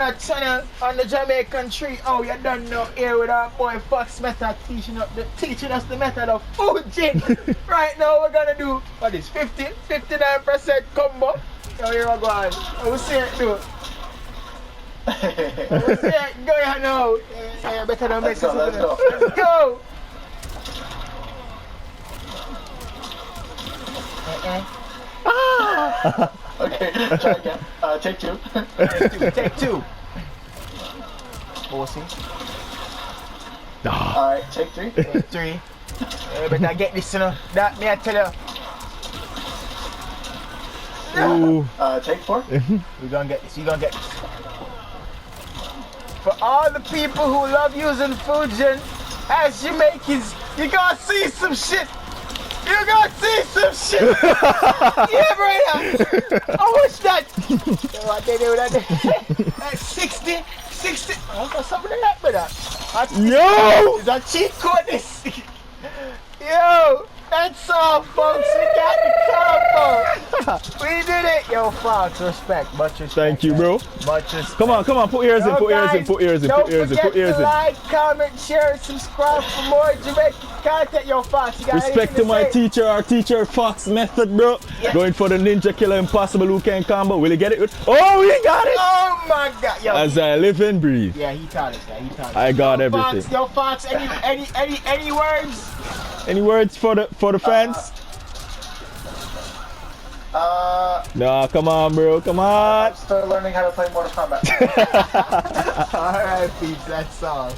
That channel on the Jamaican tree. Oh, you done know here with our boy Fox Method teaching us the method of Fujin. Right now we're gonna do what is 59% combo. So here we go on. I will see it do. I will see it go here now. You better not mess us up. Let's go. Okay, try again. Take two. Take two. Bossy. Alright, take three. Take three. You better get this, you know. That me I tell you. Ooh. Take four. You gonna get this. You gonna get this. For all the people who love using Fujin as Jamaicans, you gonna see some shit. You gonna see some shit. Yeah, brother. How much that? What they do that? That's 60. Oh, got something like that, brother. Yo! It's a cheat code. This. Yo, that's all, folks. We got the combo. We did it. Yo, Fox, respect. Much respect. Thank you, bro. Much respect. Come on, put ears in, put ears in, put ears in, put ears in, put ears in. Like, comment, share, and subscribe for more Jamaican content. Yo, Fox, you got Respect to my teacher, our teacher Fox Method, bro. Yeah. Going for the Ninja Killer Impossible who can combo. Will he get it? Oh, he got it! Oh my God, yo. As I live and breathe. Yeah, he taught us that. He taught us. I got Yo, everything. Fox, yo, Fox, any words? Any words for the fans? No, come on, bro, come on. I'm still learning how to play Mortal Kombat. All right, peeps, that's all.